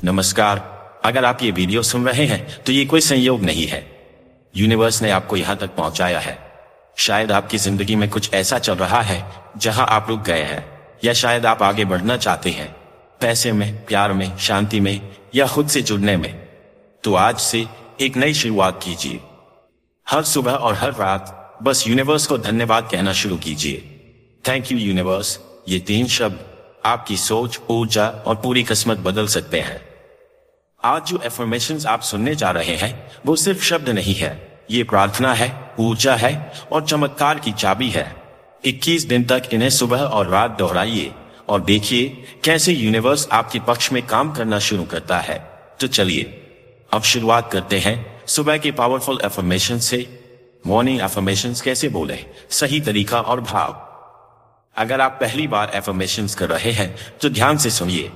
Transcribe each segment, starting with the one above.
नमस्कार। अगर आप ये वीडियो सुन रहे हैं तो ये कोई संयोग नहीं है। यूनिवर्स ने आपको यहाँ तक पहुँचाया है। शायद आपकी जिंदगी में कुछ ऐसा चल रहा है जहाँ आप रुक गए हैं, या शायद आप आगे बढ़ना चाहते हैं, पैसे में, प्यार में, शांति में, या खुद से जुड़ने में। तो आज से एक नई शुरुआत कीजिए। हर सुबह और हर रात बस यूनिवर्स को धन्यवाद कहना शुरू कीजिए। Thank you universe. ये 3 शब्द आपकी सोच, ऊर्जा और पूरी किस्मत बदल सकते हैं। आज जो एफर्मेशंस आप सुनने जा रहे हैं वो सिर्फ शब्द नहीं है, ये प्रार्थना है, ऊर्जा है और चमत्कार की चाबी है। 21 दिन तक इन्हें सुबह और रात दोहराइए और देखिए कैसे यूनिवर्स आपके पक्ष में काम करना शुरू करता है। तो चलिए अब शुरुआत करते हैं सुबह के पावरफुल एफर्मेशन से। मॉर्निंग एफर्मेशंस कैसे बोले, सही तरीका और भाव। अगर आप पहली बार एफर्मेशंस कर रहे हैं तो ध्यान से सुनिए।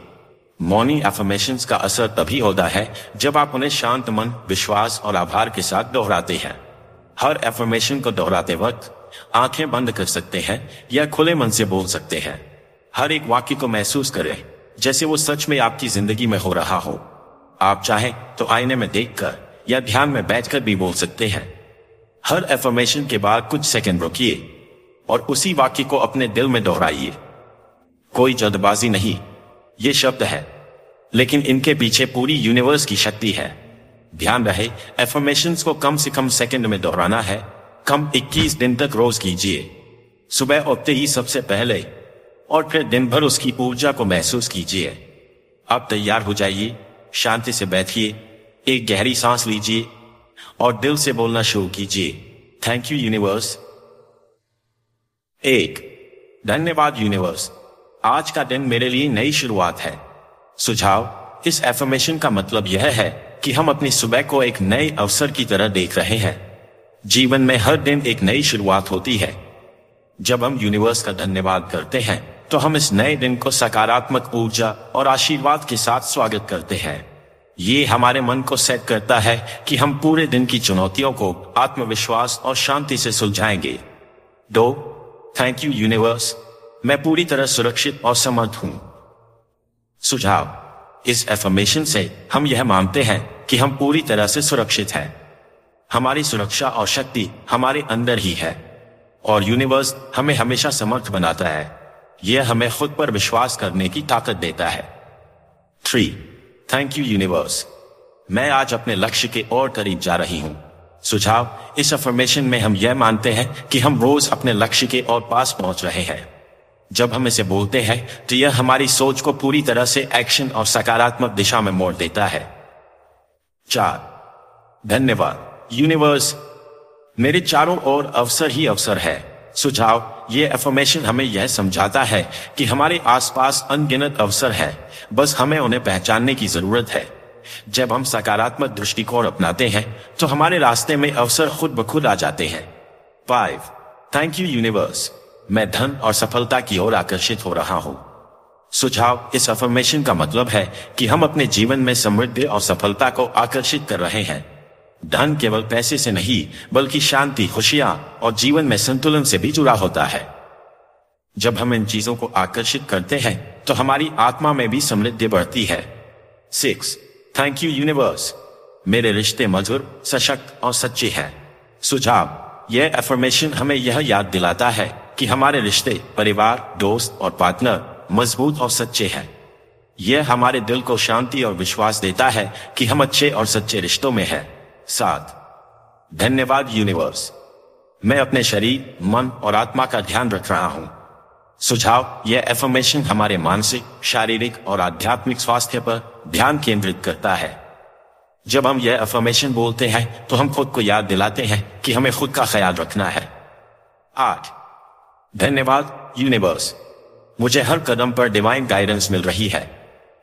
मॉर्निंग एफर्मेशंस का असर तभी होता है जब आप उन्हें शांत मन, विश्वास और आभार के साथ दोहराते हैं। हर एफर्मेशन को दोहराते वक्त आंखें बंद कर सकते हैं या खुले मन से बोल सकते हैं। हर एक वाक्य को महसूस करें जैसे वो सच में आपकी जिंदगी में हो रहा हो। आप चाहें तो आईने में देखकर या ध्यान में बैठकर भी बोल सकते हैं। हर एफर्मेशन के बाद कुछ सेकंड रुकिए और उसी वाक्य को अपने दिल में दोहराइए। कोई जल्दबाजी नहीं, ये शब्द है, लेकिन इनके पीछे पूरी यूनिवर्स की शक्ति है। ध्यान रहे, एफर्मेशंस को कम से कम सेकंड में दोहराना है। कम 21 दिन तक रोज कीजिए, सुबह उठते ही सबसे पहले, और फिर दिन भर उसकी ऊर्जा को महसूस कीजिए। अब तैयार हो जाइए, शांति से बैठिए, एक गहरी सांस लीजिए और दिल से बोलना शुरू कीजिए। Thank you universe. 1, धन्यवाद यूनिवर्स, आज का दिन मेरे लिए नई शुरुआत है। सुझाव, इस एफर्मेशन का मतलब यह है कि हम अपनी सुबह को एक नए अवसर की तरह देख रहे हैं। जीवन में हर दिन एक नई शुरुआत होती है। जब हम यूनिवर्स का धन्यवाद करते हैं तो हम इस नए दिन को सकारात्मक ऊर्जा और आशीर्वाद के साथ स्वागत करते हैं। ये हमारे मन को सेट करता है कि हम पूरे दिन की चुनौतियों को आत्मविश्वास और शांति से सुलझाएंगे। 2, थैंक यू यूनिवर्स, मैं पूरी तरह सुरक्षित और समर्थ हूं। सुझाव, इस एफर्मेशन से हम यह मानते हैं कि हम पूरी तरह से सुरक्षित हैं। हमारी सुरक्षा और शक्ति हमारे अंदर ही है और यूनिवर्स हमें हमेशा समर्थ बनाता है। यह हमें खुद पर विश्वास करने की ताकत देता है। 3, थैंक यू यूनिवर्स, मैं आज अपने लक्ष्य के और करीब जा रही हूं। सुझाव, इस अफर्मेशन में हम यह मानते हैं कि हम रोज अपने लक्ष्य के और पास पहुंच रहे हैं। जब हम इसे बोलते हैं तो यह हमारी सोच को पूरी तरह से एक्शन और सकारात्मक दिशा में मोड़ देता है। 4, धन्यवाद यूनिवर्स, मेरे चारों ओर अवसर ही अवसर है। सुझाव, यह अफर्मेशन हमें यह समझाता है कि हमारे आसपास अनगिनत अवसर है, बस हमें उन्हें पहचानने की जरूरत है। जब हम सकारात्मक दृष्टिकोण अपनाते हैं तो हमारे रास्ते में अवसर खुद ब खुद आ जाते हैं। 5, थैंक यू यूनिवर्स, मैं धन और सफलता की ओर आकर्षित हो रहा हूं। सुझाव, इस अफर्मेशन का मतलब है कि हम अपने जीवन में समृद्धि और सफलता को आकर्षित कर रहे हैं। धन केवल पैसे से नहीं बल्कि शांति, खुशियां और जीवन में संतुलन से भी जुड़ा होता है। जब हम इन चीजों को आकर्षित करते हैं तो हमारी आत्मा में भी समृद्धि बढ़ती है। 6, थैंक यू यूनिवर्स, मेरे रिश्ते मधुर, सशक्त और सच्चे हैं। सुझाव, यह एफर्मेशन हमें यह याद दिलाता है कि हमारे रिश्ते, परिवार, दोस्त और पार्टनर मजबूत और सच्चे हैं। यह हमारे दिल को शांति और विश्वास देता है कि हम अच्छे और सच्चे रिश्तों में हैं। 7, धन्यवाद यूनिवर्स, मैं अपने शरीर, मन और आत्मा का ध्यान रख रहा हूं। सुझाव, यह एफर्मेशन हमारे मानसिक, शारीरिक और आध्यात्मिक स्वास्थ्य पर ध्यान केंद्रित करता है। जब हम यह एफर्मेशन बोलते हैं तो हम खुद को याद दिलाते हैं कि हमें खुद का ख्याल रखना है। 8, धन्यवाद यूनिवर्स, मुझे हर कदम पर डिवाइन गाइडेंस मिल रही है।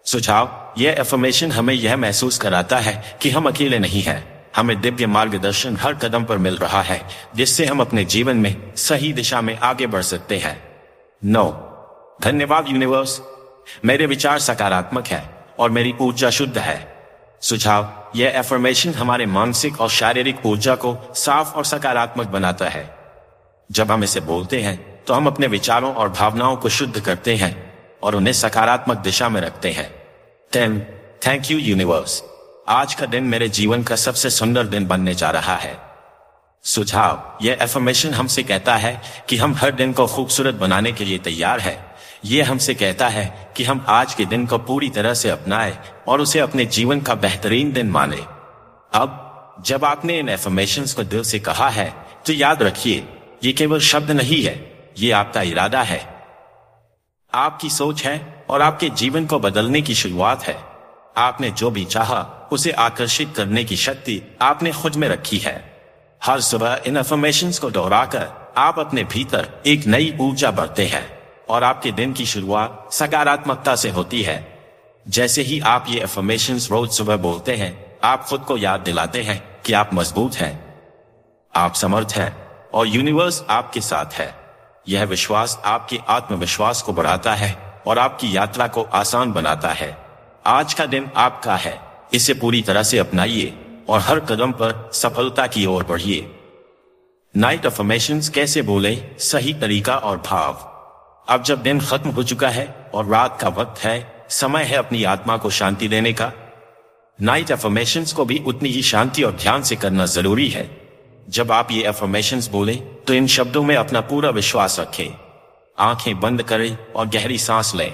सुझाव, यह एफर्मेशन हमें यह महसूस कराता है कि हम अकेले नहीं हैं। हमें दिव्य मार्गदर्शन हर कदम पर मिल रहा है, जिससे हम अपने जीवन में सही दिशा में आगे बढ़ सकते हैं। 9, धन्यवाद यूनिवर्स, मेरे विचार सकारात्मक हैं और मेरी ऊर्जा शुद्ध है। सुझाव, यह एफर्मेशन हमारे मानसिक और शारीरिक ऊर्जा को साफ और सकारात्मक बनाता है। जब हम इसे बोलते हैं तो हम अपने विचारों और भावनाओं को शुद्ध करते हैं और उन्हें सकारात्मक दिशा में रखते हैं। 10, थैंक यू यूनिवर्स, आज का दिन मेरे जीवन का सबसे सुंदर दिन बनने जा रहा है। सुझाव, यह एफर्मेशन हमसे कहता है कि हम हर दिन को खूबसूरत बनाने के लिए तैयार है। यह हमसे कहता है कि हम आज के दिन को पूरी तरह से अपनाएं और उसे अपने जीवन का बेहतरीन दिन माने। अब जब आपने इन एफर्मेशंस को दिल से कहा है तो याद रखिए, ये केवल शब्द नहीं है, ये आपका इरादा है, आपकी सोच है और आपके जीवन को बदलने की शुरुआत है। आपने जो भी चाहा उसे आकर्षित करने की शक्ति आपने खुद में रखी है। हर सुबह इन अफर्मेशंस को दोहराकर आप अपने भीतर एक नई ऊर्जा भरते हैं और आपके दिन की शुरुआत सकारात्मकता से होती है। जैसे ही आप ये अफर्मेशंस रोज सुबह बोलते हैं, आप खुद को याद दिलाते हैं कि आप मजबूत हैं, आप समर्थ हैं और यूनिवर्स आपके साथ है। यह विश्वास आपके आत्मविश्वास को बढ़ाता है और आपकी यात्रा को आसान बनाता है। आज का दिन आपका है, इसे पूरी तरह से अपनाइए और हर कदम पर सफलता की ओर बढ़िए। नाइट अफर्मेशंस कैसे बोले, सही तरीका और भाव। अब जब दिन खत्म हो चुका है और रात का वक्त है, समय है अपनी आत्मा को शांति देने का। नाइट अफर्मेशंस को भी उतनी ही शांति और ध्यान से करना जरूरी है। जब आप ये अफर्मेशंस बोले तो इन शब्दों में अपना पूरा विश्वास रखें। आंखें बंद करें और गहरी सांस लें।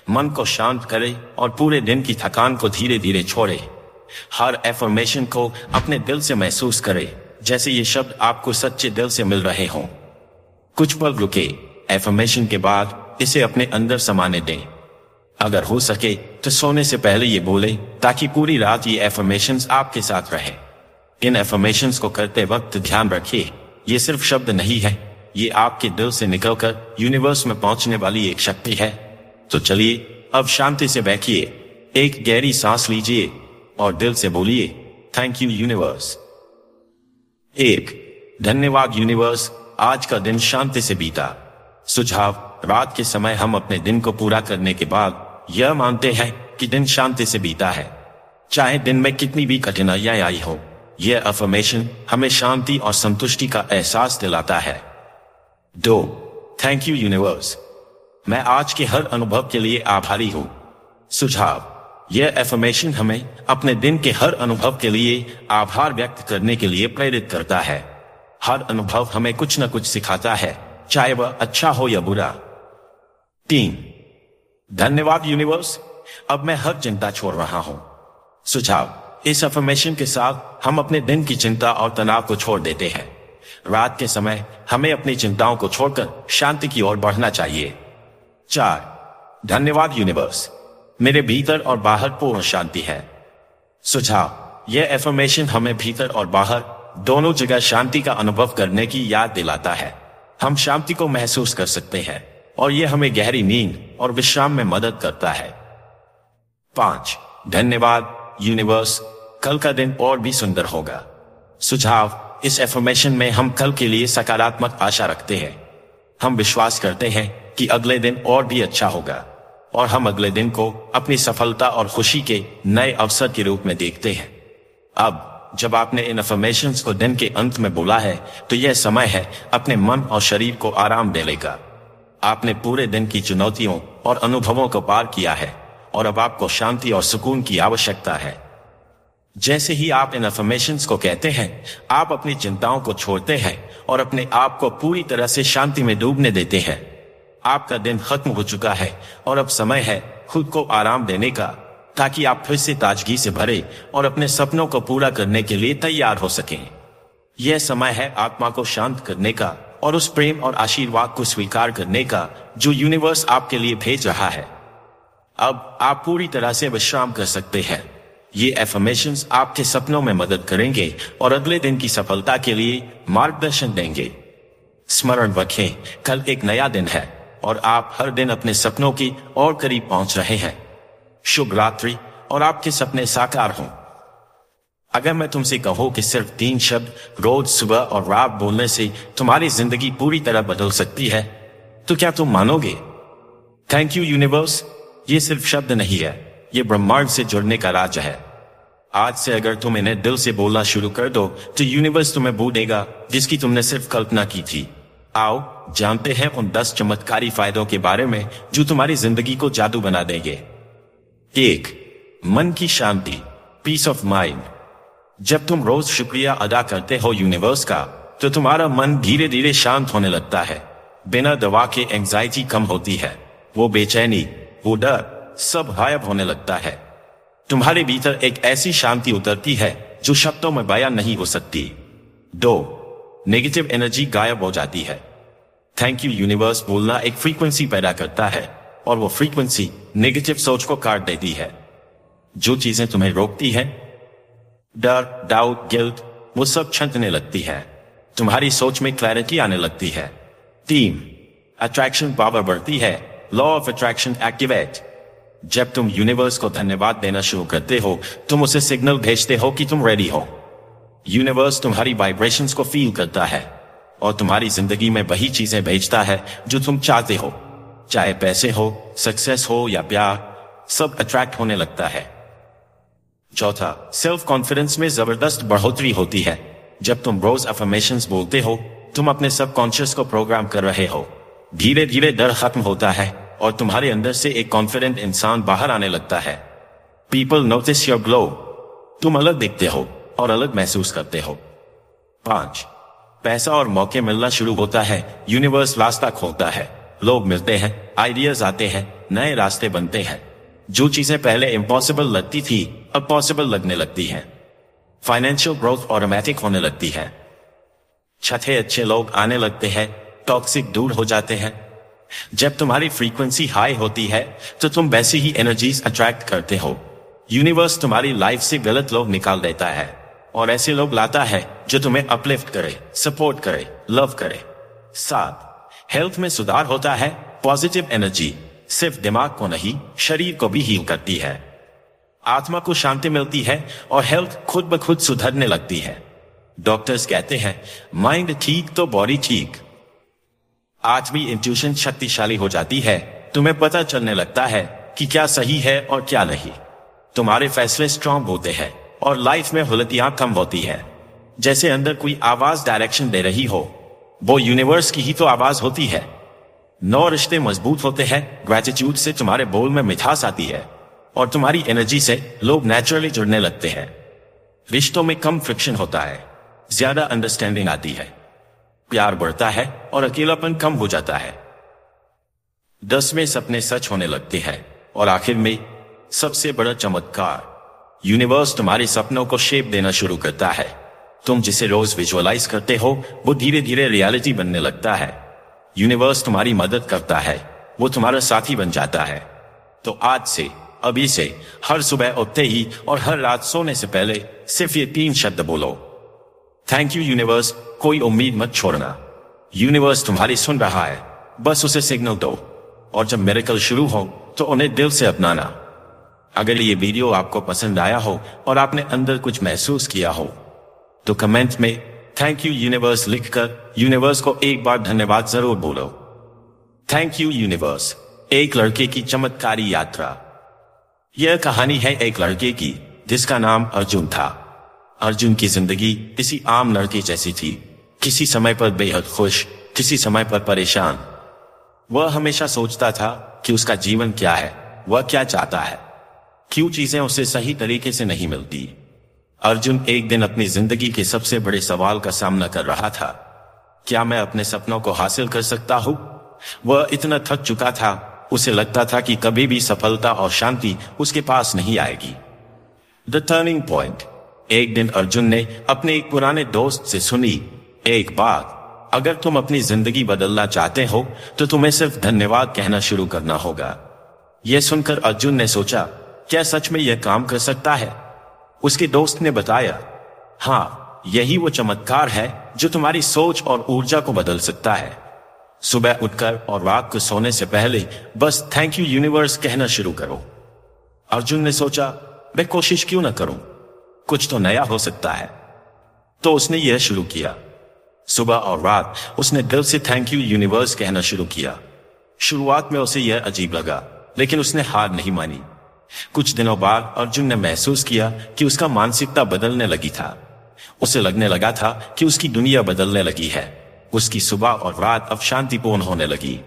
मन को शांत करें और पूरे दिन की थकान को धीरे धीरे छोड़ें। हर एफर्मेशन को अपने दिल से महसूस करें, जैसे ये शब्द आपको सच्चे दिल से मिल रहे हों। कुछ पल रुके, एफर्मेशन के बाद इसे अपने अंदर समाने दें। अगर हो सके तो सोने से पहले ये बोले, ताकि पूरी रात ये एफर्मेशंस आपके साथ रहे। इन एफर्मेशंस को करते वक्त ध्यान रखिए, ये सिर्फ शब्द नहीं है, ये आपके दिल से निकलकर यूनिवर्स में पहुंचने वाली एक शक्ति है। तो चलिए अब शांति से बैठिए, एक गहरी सांस लीजिए और दिल से बोलिए, थैंक यू यूनिवर्स। 1. धन्यवाद यूनिवर्स, आज का दिन शांति से बीता। सुझाव, रात के समय हम अपने दिन को पूरा करने के बाद यह मानते हैं कि दिन शांति से बीता है, चाहे दिन में कितनी भी कठिनाइयां आई हो। यह अफर्मेशन हमें शांति और संतुष्टि का एहसास दिलाता है। 2. थैंक यू यूनिवर्स, मैं आज के हर अनुभव के लिए आभारी हूँ। सुझाव, यह एफर्मेशन हमें अपने दिन के हर अनुभव के लिए आभार व्यक्त करने के लिए प्रेरित करता है। हर अनुभव हमें कुछ न कुछ सिखाता है, चाहे वह अच्छा हो या बुरा। 3. धन्यवाद यूनिवर्स, अब मैं हर चिंता छोड़ रहा हूं। सुझाव, इस अफर्मेशन के साथ हम अपने दिन की चिंता और तनाव को छोड़ देते हैं। रात के समय हमें अपनी चिंताओं को छोड़कर शांति की ओर बढ़ना चाहिए। 4. धन्यवाद यूनिवर्स, मेरे भीतर और बाहर पूर्ण शांति है। सुझाव, यह एफर्मेशन हमें भीतर और बाहर दोनों जगह शांति का अनुभव करने की याद दिलाता है। हम शांति को महसूस कर सकते हैं और यह हमें गहरी नींद और विश्राम में मदद करता है। 5. धन्यवाद यूनिवर्स, कल का दिन और भी सुंदर होगा। सुझाव, इस एफर्मेशन में हम कल के लिए सकारात्मक आशा रखते हैं। हम विश्वास करते हैं कि अगले दिन और भी अच्छा होगा और हम अगले दिन को अपनी सफलता और खुशी के नए अवसर के रूप में देखते हैं। अब जब आपने इन अफर्मेशंस को दिन के अंत में बोला है तो यह समय है अपने मन और शरीर को आराम देने का। आपने पूरे दिन की चुनौतियों और अनुभवों को पार किया है और अब आपको शांति और सुकून की आवश्यकता है। जैसे ही आप इन अफर्मेशंस को कहते हैं, आप अपनी चिंताओं को छोड़ते हैं और अपने आप को पूरी तरह से शांति में डूबने देते हैं। आपका दिन खत्म हो चुका है और अब समय है खुद को आराम देने का, ताकि आप फिर से ताजगी से भरे और अपने सपनों को पूरा करने के लिए तैयार हो सकें। यह समय है आत्मा को शांत करने का और उस प्रेम और आशीर्वाद को स्वीकार करने का जो यूनिवर्स आपके लिए भेज रहा है। अब आप पूरी तरह से विश्राम कर सकते हैं। ये एफर्मेशंस आपके सपनों में मदद करेंगे और अगले दिन की सफलता के लिए मार्गदर्शन देंगे। स्मरण रखें, कल एक नया दिन है और आप हर दिन अपने सपनों की और करीब पहुंच रहे हैं। शुभ रात्रि और आपके सपने साकार हों। अगर मैं तुमसे कहूं कि सिर्फ 3 शब्द रोज सुबह और रात बोलने से तुम्हारी जिंदगी पूरी तरह बदल सकती है, तो क्या तुम मानोगे? थैंक यू यूनिवर्स, ये सिर्फ शब्द नहीं है, ये ब्रह्मांड से जुड़ने का राज है। आज से अगर तुम इन्हें दिल से बोलना शुरू कर दो तो यूनिवर्स तुम्हें वो देगा जिसकी तुमने सिर्फ कल्पना की थी। आओ जानते हैं उन 10 चमत्कारी फायदों के बारे में जो तुम्हारी जिंदगी को जादू बना देंगे। 1. मन की शांति, पीस ऑफ माइंड। जब तुम रोज शुक्रिया अदा करते हो यूनिवर्स का, तो तुम्हारा मन धीरे धीरे शांत होने लगता है। बिना दवा के एंजाइटी कम होती है, वो बेचैनी, वो डर सब गायब होने लगता है। तुम्हारे भीतर एक ऐसी शांति उतरती है जो शब्दों में बयां नहीं हो सकती। 2. नेगेटिव एनर्जी गायब हो जाती है। थैंक यू यूनिवर्स बोलना एक फ्रीक्वेंसी पैदा करता है, और वो फ्रीक्वेंसी नेगेटिव सोच को काट देती है। जो चीजें तुम्हें रोकती हैं, डर, डाउट, गिल्ट, वो सब छंटने लगती है। तुम्हारी सोच में क्लैरिटी आने लगती है। 3. अट्रैक्शन पावर बढ़ती है। Law of attraction activate. जब तुम यूनिवर्स को धन्यवाद देना शुरू करते हो, तुम उसे सिग्नल भेजते हो कि तुम रेडी हो। यूनिवर्स तुम्हारी वाइब्रेशंस को फील करता है और तुम्हारी जिंदगी में वही चीजें भेजता है जो तुम चाहते हो। चाहे पैसे हो, सक्सेस हो या प्यार, सब अट्रैक्ट होने लगता है। 4. सेल्फ कॉन्फिडेंस में जबरदस्त बढ़ोतरी होती है। जब तुम रोज अफर्मेशंस बोलते हो, तुम अपने सबकॉन्शियस को प्रोग्राम कर रहे हो। धीरे धीरे डर खत्म होता है और तुम्हारे अंदर से एक कॉन्फिडेंट इंसान बाहर आने लगता है। People notice your glow. तुम अलग दिखते हो और अलग महसूस करते हो। 5. पैसा और मौके मिलना शुरू होता है। यूनिवर्स रास्ता खोलता है, लोग मिलते हैं, आइडियाज आते हैं, नए रास्ते बनते हैं। जो चीजें पहले इम्पॉसिबल लगती थी, अब पॉसिबल लगने लगती हैं। फाइनेंशियल ग्रोथ ऑटोमेटिक होने लगती है। छठे अच्छे लोग आने लगते हैं, टॉक्सिक दूर हो जाते हैं। जब तुम्हारी फ्रीक्वेंसी हाई होती है, तो तुम वैसी ही एनर्जीज अट्रैक्ट करते हो। यूनिवर्स तुम्हारी लाइफ से गलत लोग निकाल देता है और ऐसे लोग लाता है जो तुम्हें अपलिफ्ट करे, सपोर्ट करे, लव करे। 7. हेल्थ में सुधार होता है। पॉजिटिव एनर्जी सिर्फ दिमाग को नहीं, शरीर को भी हील करती है। आत्मा को शांति मिलती है और हेल्थ खुद ब खुद सुधरने लगती है। डॉक्टर्स कहते हैं, माइंड ठीक तो बॉडी ठीक। 8वीं इंट्यूशन शक्तिशाली हो जाती है। तुम्हें पता चलने लगता है कि क्या सही है और क्या नहीं। तुम्हारे फैसले स्ट्रांग होते हैं और लाइफ में हुलतियां कम होती है। जैसे अंदर कोई आवाज डायरेक्शन दे रही हो, वो यूनिवर्स की ही तो आवाज होती है। 9 रिश्ते मजबूत होते हैं। ग्रेटिट्यूड से तुम्हारे बोल में मिठास आती है और तुम्हारी एनर्जी से लोग नेचुरली जुड़ने लगते हैं। रिश्तों में कम फ्रिक्शन होता है, ज्यादा अंडरस्टैंडिंग आती है, प्यार बढ़ता है और अकेलापन कम हो जाता है। 10वें सपने सच होने लगते हैं। और आखिर में सबसे बड़ा चमत्कार, यूनिवर्स तुम्हारे सपनों को शेप देना शुरू करता है। तुम जिसे रोज विजुअलाइज करते हो, वो धीरे धीरे रियलिटी बनने लगता है। यूनिवर्स तुम्हारी मदद करता है, वो तुम्हारा साथी बन जाता है। तो आज से, अभी से, हर सुबह उठते ही और हर रात सोने से पहले सिर्फ ये 3 शब्द बोलो, थैंक यू यूनिवर्स। कोई उम्मीद मत छोड़ना, यूनिवर्स तुम्हारी सुन रहा है, बस उसे सिग्नल दो। और जब मिरेकल शुरू हो तो उन्हें दिल से अपनाना। अगर ये वीडियो आपको पसंद आया हो और आपने अंदर कुछ महसूस किया हो, तो कमेंट में थैंक यू यूनिवर्स लिखकर यूनिवर्स को एक बार धन्यवाद जरूर बोलो। Thank you universe. एक लड़के की चमत्कारी यात्रा। यह कहानी है एक लड़के की जिसका नाम अर्जुन था। अर्जुन की जिंदगी किसी आम लड़के जैसी थी, किसी समय पर बेहद खुश, किसी समय पर परेशान। वह हमेशा सोचता था कि उसका जीवन क्या है, वह क्या चाहता है, क्यों चीजें उसे सही तरीके से नहीं मिलती। अर्जुन एक दिन अपनी जिंदगी के सबसे बड़े सवाल का सामना कर रहा था, क्या मैं अपने सपनों को हासिल कर सकता हूं? वह इतना थक चुका था, उसे लगता था कि कभी भी सफलता और शांति उसके पास नहीं आएगी। The turning point. एक दिन अर्जुन ने अपने एक पुराने दोस्त से सुनी, एक बात, अगर तुम अपनी जिंदगी बदलना चाहते हो तो तुम्हें सिर्फ धन्यवाद कहना शुरू करना होगा। यह सुनकर अर्जुन ने सोचा, क्या सच में यह काम कर सकता है? उसके दोस्त ने बताया, हाँ, यही वो चमत्कार है जो तुम्हारी सोच और ऊर्जा को बदल सकता है। सुबह उठकर और रात को सोने से पहले बस थैंक यू यूनिवर्स कहना शुरू करो। अर्जुन ने सोचा, मैं कोशिश क्यों ना करूं, कुछ तो नया हो सकता है। तो उसने यह शुरू किया। सुबह और रात उसने दिल से थैंक यू यूनिवर्स कहना शुरू किया। शुरुआत में उसे यह अजीब लगा, लेकिन उसने हार नहीं मानी। कुछ दिनों बाद अर्जुन ने महसूस किया कि उसका मानसिकता बदलने लगी था। उसे लगने लगा था कि उसकी दुनिया बदलने लगी है। उसकी सुबह और रात अब शांतिपूर्ण होने लगी।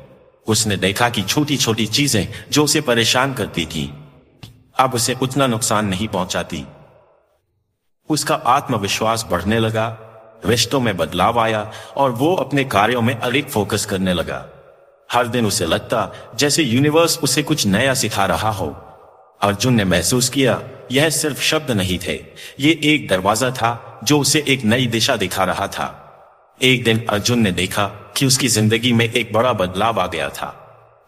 उसने देखा कि छोटी छोटी चीजें जो उसे परेशान करती थी, अब उसे उतना नुकसान नहीं पहुंचाती। उसका आत्मविश्वास बढ़ने लगा, रिश्तों में बदलाव आया और वो अपने कार्यों में अधिक फोकस करने लगा। हर दिन उसे लगता जैसे यूनिवर्स उसे कुछ नया सिखा रहा हो। अर्जुन ने महसूस किया यह सिर्फ शब्द नहीं थे, ये एक दरवाजा था जो उसे एक नई दिशा दिखा रहा था। एक दिन अर्जुन ने देखा कि उसकी जिंदगी में एक बड़ा बदलाव आ गया था।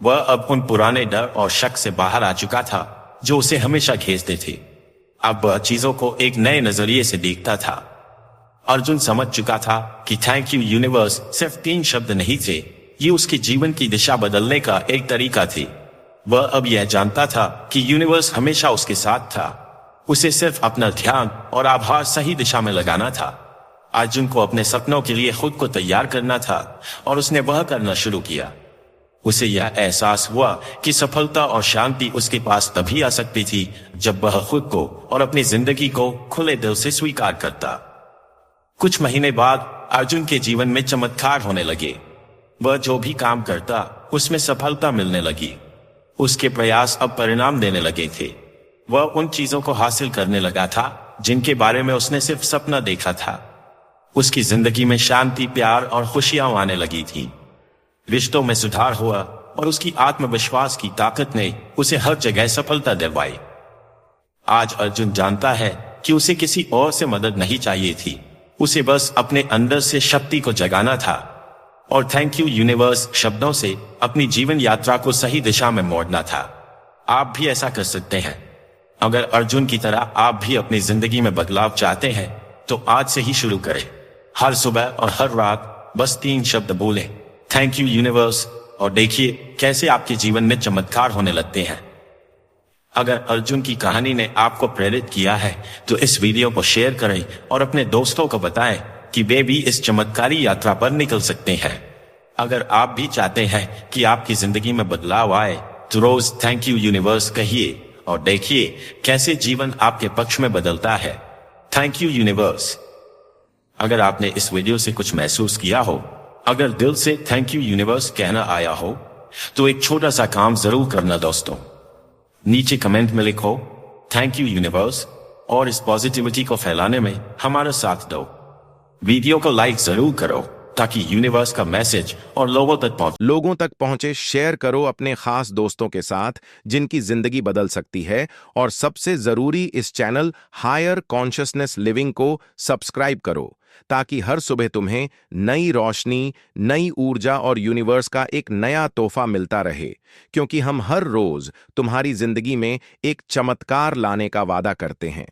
वह अब उन पुराने डर और शक से बाहर आ चुका था जो उसे हमेशा घेरते थे। अब वह चीजों को एक नए नजरिए से देखता था। अर्जुन समझ चुका था कि थैंक यू यूनिवर्स सिर्फ 3 शब्द नहीं थे, ये उसके जीवन की दिशा बदलने का एक तरीका थी। वह अब यह जानता था कि यूनिवर्स हमेशा उसके साथ था। उसे सिर्फ अपना ध्यान और आभार सही दिशा में लगाना था। अर्जुन को अपने सपनों के लिए खुद को तैयार करना था और उसने वह करना शुरू किया। उसे यह एहसास हुआ कि सफलता और शांति उसके पास तभी आ सकती थी जब वह खुद को और अपनी जिंदगी को खुले दिल से स्वीकार करता। कुछ महीने बाद अर्जुन के जीवन में चमत्कार होने लगे। वह जो भी काम करता उसमें सफलता मिलने लगी। उसके प्रयास अब परिणाम देने लगे थे। वह उन चीजों को हासिल करने लगा था जिनके बारे में उसने सिर्फ सपना देखा था। उसकी जिंदगी में शांति, प्यार और खुशियां आने लगी थी। रिश्तों में सुधार हुआ और उसकी आत्मविश्वास की ताकत ने उसे हर जगह सफलता दिलवाई। आज अर्जुन जानता है कि उसे किसी और से मदद नहीं चाहिए थी, उसे बस अपने अंदर से शक्ति को जगाना था और थैंक यू यूनिवर्स शब्दों से अपनी जीवन यात्रा को सही दिशा में मोड़ना था। आप भी ऐसा कर सकते हैं। अगर अर्जुन की तरह आप भी अपनी जिंदगी में बदलाव चाहते हैं तो आज से ही शुरू करें। हर सुबह और हर रात बस 3 शब्द बोलें, थैंक यू यूनिवर्स, और देखिए कैसे आपके जीवन में चमत्कार होने लगते हैं। अगर अर्जुन की कहानी ने आपको प्रेरित किया है तो इस वीडियो को शेयर करें और अपने दोस्तों को बताएं कि वे भी इस चमत्कारी यात्रा पर निकल सकते हैं। अगर आप भी चाहते हैं कि आपकी जिंदगी में बदलाव आए तो रोज थैंक यू यूनिवर्स कहिए और देखिए कैसे जीवन आपके पक्ष में बदलता है। Thank you universe. अगर आपने इस वीडियो से कुछ महसूस किया हो, अगर दिल से थैंक यू यूनिवर्स कहना आया हो, तो एक छोटा सा काम जरूर करना दोस्तों। नीचे कमेंट में लिखो थैंक यू यूनिवर्स और इस पॉजिटिविटी को फैलाने में हमारा साथ दो। वीडियो को लाइक जरूर करो ताकि यूनिवर्स का मैसेज और लोगों तक पहुंचे। शेयर करो अपने खास दोस्तों के साथ जिनकी जिंदगी बदल सकती है, और सबसे जरूरी इस चैनल हायर कॉन्शियसनेस लिविंग को सब्सक्राइब करो ताकि हर सुबह तुम्हें नई रोशनी, नई ऊर्जा और यूनिवर्स का एक नया तोहफा मिलता रहे, क्योंकि हम हर रोज तुम्हारी जिंदगी में एक चमत्कार लाने का वादा करते हैं।